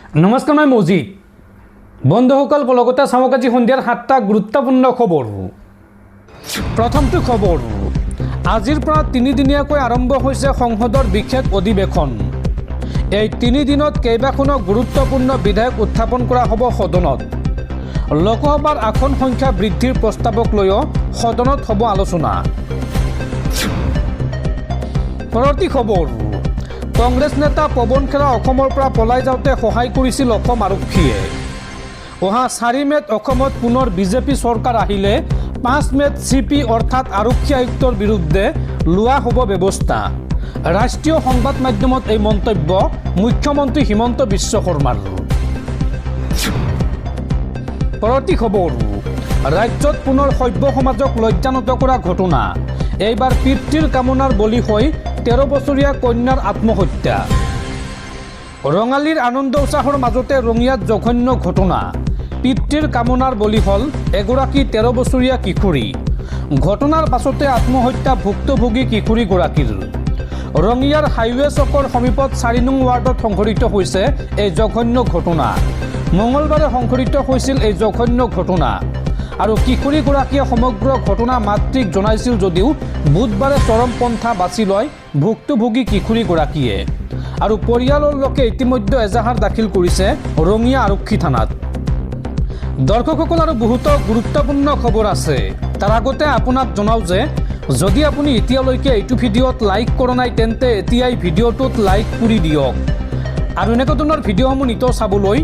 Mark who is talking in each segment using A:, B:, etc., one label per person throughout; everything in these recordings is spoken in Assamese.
A: নমস্কাৰ, মই মজিদ। বন্ধুসকল, কলকাতা চাওক আজি সন্ধিয়াৰ 7টা গুৰুত্বপূৰ্ণ খবৰ। প্ৰথমটো খবৰ, আজিৰ পৰা 3 দিনীয়াকৈ আৰম্ভ হৈছে সংসদৰ বিশেষ অধিৱেশন। এই 3 দিনত কেইবাখনো গুৰুত্বপূৰ্ণ বিধেয়ক উত্থাপন কৰা হ'ব সদনত। লোকসভাৰ আসন সংখ্যা বৃদ্ধিৰ প্ৰস্তাৱক লৈও সদনত হ'ব আলোচনা। পৰৱৰ্তী খবৰ, কংগ্ৰেছ নেতা পৱন খেৰা অসমৰ পৰা পলাই যাওঁতে সহায় কৰিছিল অসম আৰক্ষীয়ে। অহা 4 মে'ত অসমত পুনৰ বিজেপি চৰকাৰ আহিলে 5 মে'ত CP অৰ্থাৎ আৰক্ষী আয়ুক্তৰ বিৰুদ্ধে লোৱা হ'ব ব্যৱস্থা। ৰাষ্ট্ৰীয় সংবাদ মাধ্যমত এই মন্তব্য মুখ্যমন্ত্ৰী হিমন্ত বিশ্ব শৰ্মাৰ। পৰৱৰ্তী খবৰ, ৰাজ্যত পুনৰ সভ্য সমাজক লজ্জানত কৰা ঘটনা। এইবাৰ পিতৃৰ কামনাৰ বলি হৈ 13 বছৰীয়া কন্যাৰ আত্মহত্যা। ৰঙালীৰ আনন্দ উৎসাহৰ মাজতে ৰঙিয়াত জঘন্য ঘটনা। পিতৃৰ কামনাৰ বলি হ'ল এগৰাকী 13 বছৰীয়া কিশোৰী। ঘটনাৰ পাছতে আত্মহত্যা ভুক্তভোগী কিশোৰীগৰাকীৰ। ৰঙিয়াৰ হাইৱে চকৰ সমীপত 4 নং ৱাৰ্ডত সংঘটিত হৈছে এই জঘন্য ঘটনা। মঙলবাৰে সংঘটিত হৈছিল এই জঘন্য ঘটনা আৰু কিশোৰীগৰাকীয়ে সমগ্ৰ ঘটনা মাতৃক জনাইছিল যদিও বুধবাৰে চৰমপন্থা বাছি লয় ভুক্তভোগী কিশোৰীগৰাকীয়ে আৰু পৰিয়ালৰ লোকে ইতিমধ্যে এজাহাৰ দাখিল কৰিছে ৰঙিয়া আৰক্ষী থানাত। দৰ্শকসকল, আৰু বহুতো গুৰুত্বপূৰ্ণ খবৰ আছে। তাৰ আগতে আপোনাক জনাওঁ যে যদি আপুনি এতিয়ালৈকে এইটো ভিডিঅ'ত লাইক কৰা নাই তেন্তে এতিয়াই ভিডিঅ'টোত লাইক কৰি দিয়ক আৰু এনেকুৱা ধৰণৰ ভিডিঅ'সমূহ নিতৌ চাবলৈ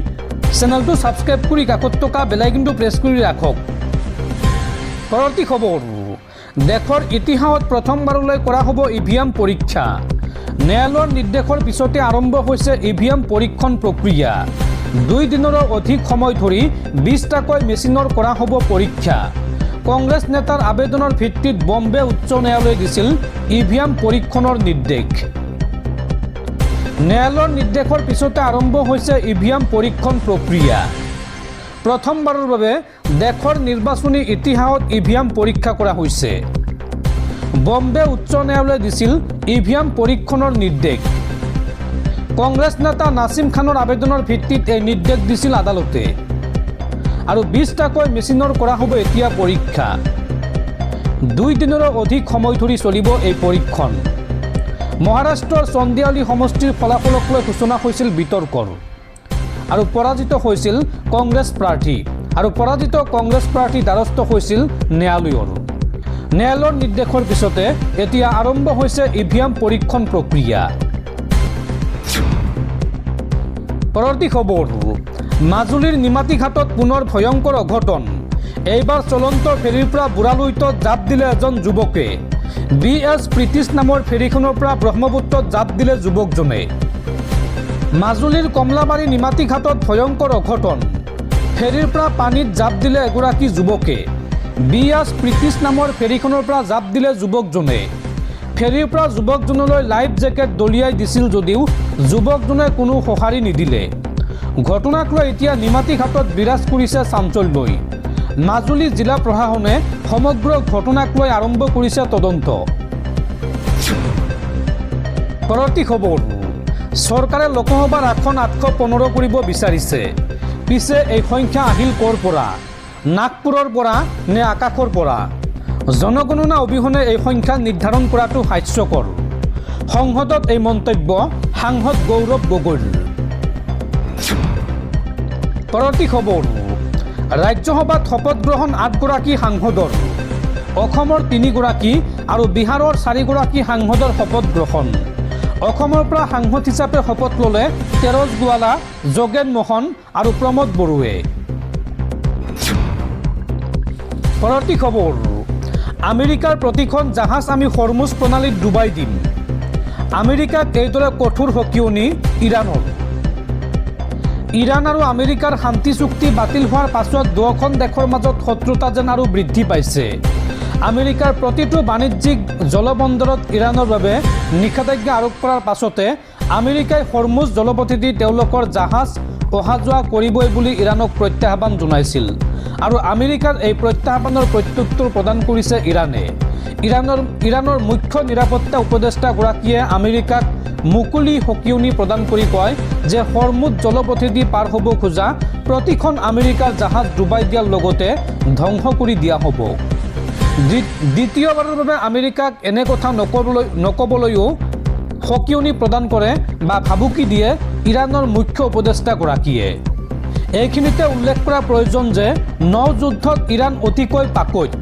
A: চেনেলটো ছাবস্ক্ৰাইব কৰি কাষত থকা বেল আইকনটো প্ৰেছ কৰি ৰাখক। পৰৱৰ্তী খবৰ, দেশৰ ইতিহাসত প্ৰথমবাৰলৈ কৰা হ'ব EVM পৰীক্ষা। ন্যায়ালয়ৰ নিৰ্দেশৰ পিছতে আৰম্ভ হৈছে EVM পৰীক্ষণ প্ৰক্ৰিয়া। 2 দিনৰো অধিক সময় ধৰি 20টাকৈ মেচিনৰ কৰা হ'ব পৰীক্ষা। কংগ্ৰেছ নেতাৰ আবেদনৰ ভিত্তিত বম্বে উচ্চ ন্যায়ালয়ে দিছিল EVM পৰীক্ষণৰ নিৰ্দেশ। ন্যায়ালয়ৰ নিৰ্দেশৰ পিছতে আৰম্ভ হৈছে EVM পৰীক্ষণ প্ৰক্ৰিয়া। প্ৰথমবাৰৰ বাবে দেশৰ নিৰ্বাচনী ইতিহাসত EVM পৰীক্ষা কৰা হৈছে। বম্বে উচ্চ ন্যায়ালয়ে দিছিল EVM পৰীক্ষণৰ নিৰ্দেশ। কংগ্ৰেছ নেতা নাছিম খানৰ আবেদনৰ ভিত্তিত এই নিৰ্দেশ দিছিল আদালতে আৰু 20টাকৈ মেচিনৰ কৰা হ'ব এতিয়া পৰীক্ষা। 2 দিনৰো অধিক সময় ধৰি চলিব এই পৰীক্ষণ। মহাৰাষ্ট্ৰৰ চন্দিয়ালি সমষ্টিৰ ফলাফলক লৈ সূচনা হৈছিল বিতৰ্কৰ আৰু পৰাজিত হৈছিল কংগ্ৰেছ প্ৰাৰ্থী আৰু পৰাজিত কংগ্ৰেছ প্ৰাৰ্থী দ্বাৰস্থ হৈছিল ন্যায়ালয়ৰ। ন্যায়ালয়ৰ নিৰ্দেশৰ পিছতে এতিয়া আৰম্ভ হৈছে EVM পৰীক্ষণ প্ৰক্ৰিয়া। পৰৱৰ্তী খবৰ, মাজুলীৰ নিমাতীঘাটত পুনৰ ভয়ংকৰ অঘটন। এইবাৰ চলন্ত ফেৰীৰ পৰা বুঢ়ালুইতত জাপ দিলে এজন যুৱকে। BS প্ৰীতিশ নামৰ ফেৰীখনৰ পৰা ব্ৰহ্মপুত্ৰত জাপ দিলে যুৱকজনে। মাজুলীৰ কমলাবাৰী নিমাতীঘাটত ভয়ংকৰ অঘটন। ফেৰীৰ পৰা পানীত জাপ দিলে এগৰাকী যুৱকে। BS প্ৰীতিশ নামৰ ফেৰীখনৰ পৰা জাপ দিলে যুৱকজনে। ফেৰীৰ পৰা যুৱকজনলৈ লাইফ জেকেট দলিয়াই দিছিল যদিও যুৱকজনে কোনো সঁহাৰি নিদিলে। ঘটনাক লৈ এতিয়া নিমাতীঘাটত বিৰাজ কৰিছে চাঞ্চল্যই। মাজুলী জিলা প্ৰশাসনে সমগ্ৰ ঘটনাক লৈ আৰম্ভ কৰিছে তদন্ত। পৰৱৰ্তী খবৰ, চৰকাৰে লোকসভাৰ আসন 815 কৰিব বিচাৰিছে। পিছে এই সংখ্যা আহিল ক'ৰ পৰা? নাগপুৰৰ পৰা নে আকাশৰ পৰা? জনগণনা অবিহনে এই সংখ্যা নিৰ্ধাৰণ কৰাটো হাস্যকৰ। সংসদত এই মন্তব্য সাংসদ গৌৰৱ গগৈৰ। পৰৱৰ্তী খবৰ, ৰাজ্যসভাত শপত গ্ৰহণ 8গৰাকী সাংসদৰ। অসমৰ 3গৰাকী আৰু বিহাৰৰ 4গৰাকী সাংসদৰ শপত গ্ৰহণ। অসমৰ পৰা সাংসদ হিচাপে শপত ল'লে তেৰজ গোৱালা, যোগেন মোহন আৰু প্ৰমোদ বড়োৱে। পৰৱৰ্তী খবৰ, আমেৰিকাৰ প্ৰতিখন জাহাজ আমি হৰমুজ প্ৰণালীত ডুবাই দিম। আমেৰিকাক এইদৰে কঠোৰ সকিয়নি ইৰাণৰ। ইৰাণ আৰু আমেৰিকাৰ শান্তি চুক্তি বাতিল হোৱাৰ পাছত দুয়োখন দেশৰ মাজত শত্ৰুতা যেন আৰু বৃদ্ধি পাইছে। আমেৰিকাৰ প্ৰতিটো বাণিজ্যিক জলবন্দৰত ইৰাণৰ বাবে নিষেধাজ্ঞা আৰোপ কৰাৰ পাছতে আমেৰিকাই হৰমুজ জলপথেদি তেওঁলোকৰ জাহাজ অহা যোৱা কৰিবই বুলি ইৰাণক প্ৰত্যাহ্বান জনাইছিল আৰু আমেৰিকাৰ এই প্ৰত্যাহ্বানৰ প্ৰত্যুত্তৰ প্ৰদান কৰিছে ইৰাণে। ইৰাণৰ মুখ্য নিৰাপত্তা উপদেষ্টাগৰাকীয়ে আমেৰিকাক মুকলি সকিয়নি প্ৰদান কৰি কয় যে হৰমুজ জলপথেদি পাৰ হ'ব খোজা প্ৰতিখন আমেৰিকাৰ জাহাজ ডুবাই দিয়াৰ লগতে ধ্বংস কৰি দিয়া হ'ব। দ্বিতীয়বাৰৰ বাবে আমেৰিকাক এনে কথা নক'বলৈও সকিয়নি প্ৰদান কৰে বা ভাবুকি দিয়ে ইৰাণৰ মুখ্য উপদেষ্টাগৰাকীয়ে। এইখিনিতে উল্লেখ কৰা প্ৰয়োজন যে নৌযুদ্ধত ইৰাণ অতিকৈ পাকৈত,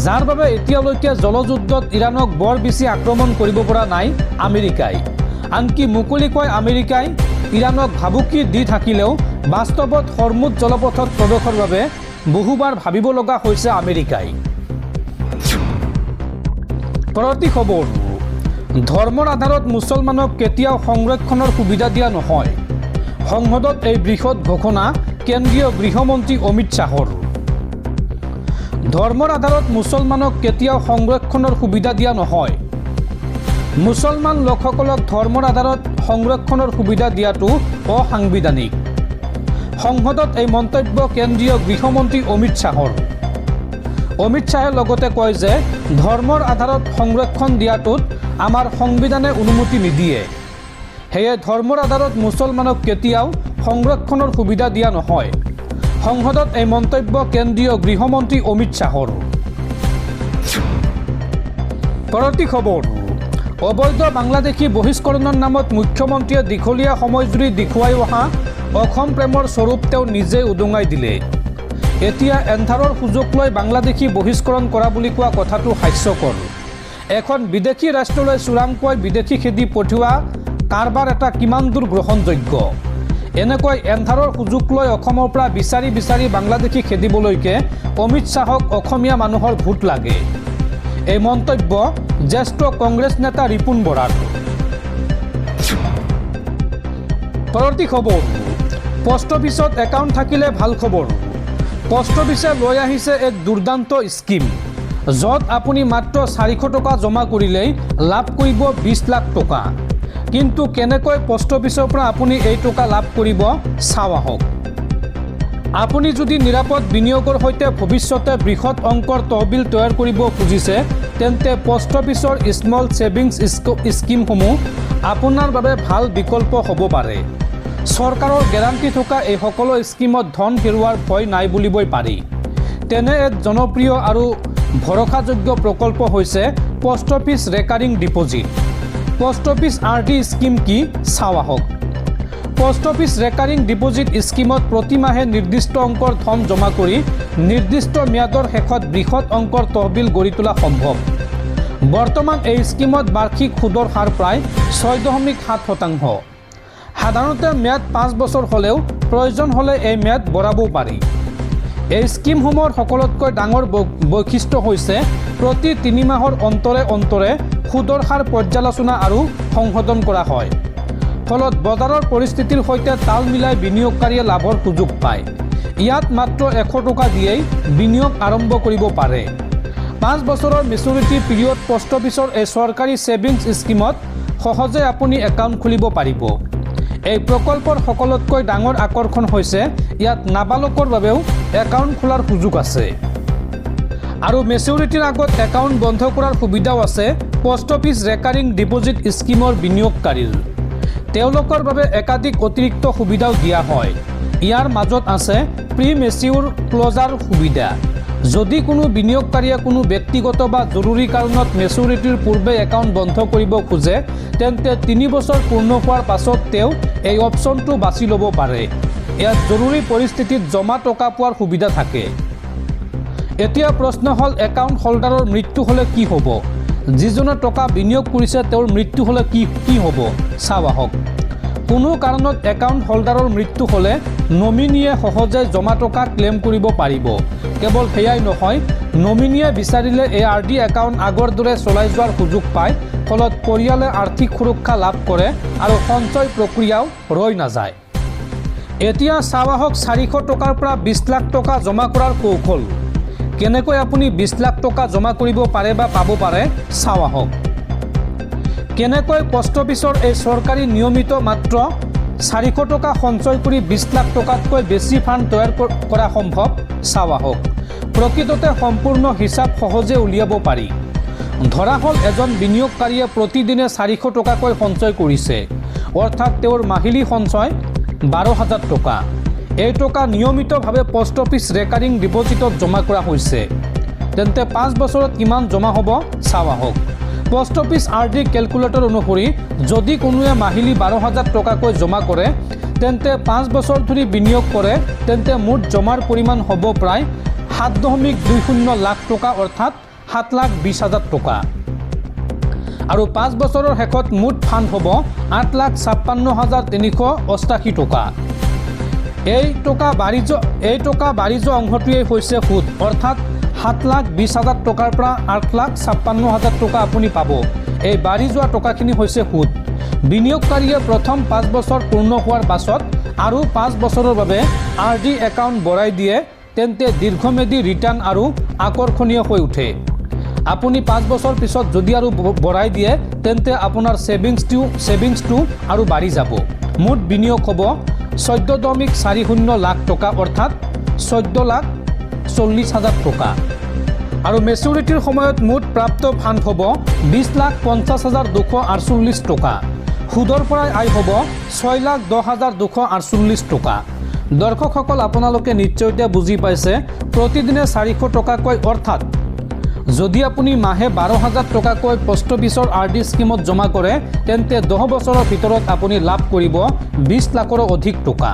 A: যাৰ বাবে এতিয়ালৈকে জলযুদ্ধত ইৰাণক বৰ বেছি আক্ৰমণ কৰিব পৰা নাই আমেৰিকাই। আনকি মুকলিকৈ আমেৰিকাই ইৰাণক ভাবুকি দি থাকিলেও বাস্তৱত হৰমুজ জলপথত প্ৰৱেশৰ বাবে বহুবাৰ ভাবিব লগা হৈছে আমেৰিকাই। পৰৱৰ্তী খবৰ, ধৰ্মৰ আধাৰত মুছলমানক কেতিয়াও সংৰক্ষণৰ সুবিধা দিয়া নহয়। সংসদত এই বৃহৎ ঘোষণা কেন্দ্ৰীয় গৃহমন্ত্ৰী অমিত শ্বাহৰ। ধৰ্মৰ আধাৰত মুছলমানক কেতিয়াও সংৰক্ষণৰ সুবিধা দিয়া নহয়। মুছলমান লোকসকলক ধৰ্মৰ আধাৰত সংৰক্ষণৰ সুবিধা দিয়াটো অসাংবিধানিক। সংসদত এই মন্তব্য কেন্দ্ৰীয় গৃহমন্ত্ৰী অমিত শ্বাহৰ। অমিত শ্বাহে লগতে কয় যে ধৰ্মৰ আধাৰত সংৰক্ষণ দিয়াটোত আমাৰ সংবিধানে অনুমতি নিদিয়ে। সেয়ে ধৰ্মৰ আধাৰত মুছলমানক কেতিয়াও সংৰক্ষণৰ সুবিধা দিয়া নহয়। সংসদত এই মন্তব্য কেন্দ্ৰীয় গৃহমন্ত্ৰী অমিত শ্বাহৰ। পৰৱৰ্তী খবৰ, অবৈধ বাংলাদেশী বহিষ্কৰণৰ নামত মুখ্যমন্ত্ৰীয়ে দীঘলীয়া সময় জুৰি দেখুৱাই অহা অসম প্ৰেমৰ স্বৰূপ তেওঁ নিজে উদঙাই দিলে। এতিয়া এন্ধাৰৰ সুযোগ লৈ বাংলাদেশী বহিষ্কৰণ কৰা বুলি কোৱা কথাটো হাস্যকৰ। এখন বিদেশী ৰাষ্ট্ৰলৈ চোৰাংকৈ বিদেশী খেদি পঠিওৱা কাৰবাৰ এটা কিমান দূৰ গ্ৰহণযোগ্য? এনেকৈ এন্ধাৰৰ সুযোগ লৈ অসমৰ পৰা বিচাৰি বিচাৰি বাংলাদেশী খেদিবলৈকে অমিত শ্বাহক অসমীয়া মানুহৰ ভোট লাগে। এই মন্তব্য জ্যেষ্ঠ কংগ্ৰেছ নেতা ৰিপুণ বৰাৰ। পৰৱৰ্তী খবৰ, পোষ্ট অফিচত একাউণ্ট থাকিলে ভাল খবৰ। পোষ্ট অফিচে লৈ আহিছে এক দুৰ্দান্ত স্কিম, য'ত আপুনি মাত্ৰ 400 টকা জমা কৰিলেই লাভ কৰিব 20 লাখ টকা। কিন্তু কেনেকৈ পোষ্ট অফিচৰ পৰা আপুনি এই টকা লাভ কৰিব চাওঁ আহক। আপুনি যদি নিৰাপদ বিনিয়োগৰ সৈতে ভৱিষ্যতে বৃহৎ অংকৰ তহবিল তৈয়াৰ কৰিব খুজিছে, তেন্তে পোষ্ট অফিচৰ স্মল ছেভিংছ স্কিমসমূহ আপোনাৰ বাবে ভাল বিকল্প হ'ব পাৰে। চৰকাৰৰ গেৰাণ্টি থকা এই সকলো স্কিমত ধন হেৰুৱাৰ ভয় নাই বুলিবই পাৰি। তেনে এক জনপ্ৰিয় আৰু ভৰসাযোগ্য প্ৰকল্প হৈছে post office recurring deposit. Post office RD scheme কি চাওঁ আহক। পোষ্ট অফিচ ৰেকাৰিং ডিপজিট স্কিমত প্ৰতিমাহে নিৰ্দিষ্ট অংকৰ ধন জমা কৰি নিৰ্দিষ্ট ম্যাদৰ শেষত বৃহৎ অংকৰ তহবিল গঢ়ি তোলা সম্ভৱ। বৰ্তমান এই স্কিমত বাৰ্ষিক সুদৰ হাৰ প্ৰায় 6.7%। সাধাৰণতে ম্যাদ 5 বছৰ হ'লেও প্ৰয়োজন হ'লে এই ম্যাদ বঢ়াবও পাৰি। এই স্কিমসমূহৰ সকলোতকৈ ডাঙৰ বৈশিষ্ট্য হৈছে প্ৰতি 3 মাহৰ অন্তৰে অন্তৰে সুদৰ হাৰ পৰ্যালোচনা আৰু সংশোধন কৰা হয়। ফলত বজাৰৰ পৰিস্থিতিৰ সৈতে তাল মিলাই বিনিয়োগকাৰীয়ে লাভৰ সুযোগ পায়। ইয়াত মাত্ৰ 100 টকা দিয়েই বিনিয়োগ আৰম্ভ কৰিব পাৰে। 5 বছৰৰ মেচুৰিটি পিৰিয়ড পোষ্ট অফিচৰ এই চৰকাৰী ছেভিংছ স্কিমত সহজে আপুনি একাউণ্ট খুলিব পাৰিব। এই প্ৰকল্পৰ সকলোতকৈ ডাঙৰ আকৰ্ষণ হৈছে ইয়াত নাবালকৰ বাবেও একাউণ্ট খোলাৰ সুযোগ আছে। আৰু মেচিউৰিটিৰ আগত একাউণ্ট বন্ধ কৰাৰ সুবিধাও আছে পোষ্ট অফিচ ৰেকাৰিং ডিপজিট স্কিমৰ বিনিয়োগকাৰীৰ। তেওঁলোকৰ বাবে একাধিক অতিৰিক্ত সুবিধাও দিয়া হয়। ইয়াৰ মাজত আছে প্ৰি মেচিউৰ ক্লজাৰ সুবিধা। যদি কোনো বিনিয়োগকাৰীয়ে কোনো ব্যক্তিগত বা জৰুৰী কাৰণত মেচিউৰিটিৰ পূৰ্বে একাউণ্ট বন্ধ কৰিব খোজে, তেন্তে 3 বছৰ পূৰ্ণ হোৱাৰ পাছত তেওঁ এই অপশ্যনটো বাছি ল'ব পাৰে। ইয়াত জৰুৰী পৰিস্থিতিত জমা টকা পোৱাৰ সুবিধা থাকে। এতিয়া প্ৰশ্ন হ'ল, একাউণ্ট হোল্ডাৰৰ মৃত্যু হ'লে কি হ'ব? যিজনে টকা বিনিয়োগ কৰিছে তেওঁৰ মৃত্যু হ'লে কি হ'ব চাওঁ আহক। কোনো কাৰণত একাউণ্ট হোল্ডাৰৰ মৃত্যু হ'লে নমিনীয়ে সহজে জমা টকা ক্লেইম কৰিব পাৰিব। কেৱল সেয়াই নহয়, নমিনীয়ে বিচাৰিলে এই RD একাউণ্ট আগৰ দৰে চলাই যোৱাৰ সুযোগ পায়। ফলত পৰিয়ালে আৰ্থিক সুৰক্ষা লাভ কৰে আৰু সঞ্চয় প্ৰক্ৰিয়াও ৰৈ নাযায়। এতিয়া চাওঁ আহক 400 টকাৰ পৰা 20 লাখ টকা জমা কৰাৰ কৌশল। কেনেকৈ আপুনি 20 লাখ টকা জমা কৰিব পাৰে বা পাব পাৰে চাওঁ আহক। কেনেকৈ পোষ্ট অফিচৰ এই চৰকাৰী নিয়মিত মাত্ৰ 400 টকা সঞ্চয় কৰি 20 লাখ টকাতকৈ বেছি ফাণ্ড তৈয়াৰ কৰা সম্ভৱ চাওঁ আহক। প্ৰকৃততে সম্পূৰ্ণ হিচাপ সহজে উলিয়াব পাৰি। ধৰা হ'ল এজন বিনিয়োগকাৰীয়ে প্ৰতিদিনে 400 টকাকৈ সঞ্চয় কৰিছে, অৰ্থাৎ তেওঁৰ মাহিলী সঞ্চয় 12,000 টকা। এই টকা নিয়মিতভাৱে পোষ্ট অফিচ ৰেকাৰিং ডিপজিটত জমা কৰা হৈছে। তেন্তে 5 বছৰত কিমান জমা হ'ব চাওঁ আহক। পোষ্ট অফিচ RD কেলকুলেটৰ অনুসৰি যদি কোনোৱে মাহিলী 12,000 টকাকৈ জমা কৰে, তেন্তে 5 বছৰ ধৰি বিনিয়োগ কৰে, তেন্তে মুঠ জমাৰ পৰিমাণ হ'ব প্ৰায় 7.20 লাখ টকা, অৰ্থাৎ 7,20,000 টকা। আৰু 5 বছৰৰ শেষত মুঠ ফাণ্ড হ'ব 8,56,388 টকা। এই টকা বাঢ়ি যোৱা অংশটোৱেই হৈছে সুদ, অৰ্থাৎ 7,20,000 টকাৰ পৰা 8,56,000 টকা আপুনি পাব। এই বাঢ়ি যোৱা টকাখিনি হৈছে সুদ। বিনিয়োগকাৰীয়ে প্ৰথম 5 বছৰ পূৰ্ণ হোৱাৰ পাছত আৰু 5 বছৰৰ বাবে RD একাউণ্ট বঢ়াই দিয়ে, তেন্তে দীৰ্ঘম্যাদী ৰিটাৰ্ণ আৰু আকৰ্ষণীয় হৈ উঠে। আপুনি 5 বছৰ পিছত যদি আৰু বঢ়াই দিয়ে, তেন্তে আপোনাৰ ছেভিংছটো আৰু বাঢ়ি যাব। মুঠ বিনিয়োগ হ'ব 14.40 লাখ টকা, অৰ্থাৎ 14,40,000 টকা। আৰু মেচুৰিটিৰ সময়ত মুঠ প্ৰাপ্ত ফাণ্ড হ'ব 20,50,248 টকা। সুদৰ পৰাই আয় হ'ব 6,10,248 টকা। দৰ্শকসকল, আপোনালোকে নিশ্চয় এতিয়া বুজি পাইছে, প্ৰতিদিনে 400 টকাকৈ, অৰ্থাৎ যদি আপুনি মাহে 12,000 টকাকৈ পোষ্ট অফিচৰ RD স্কিমত জমা কৰে, তেন্তে 10 বছৰৰ ভিতৰত আপুনি লাভ কৰিব 20 লাখৰো অধিক টকা।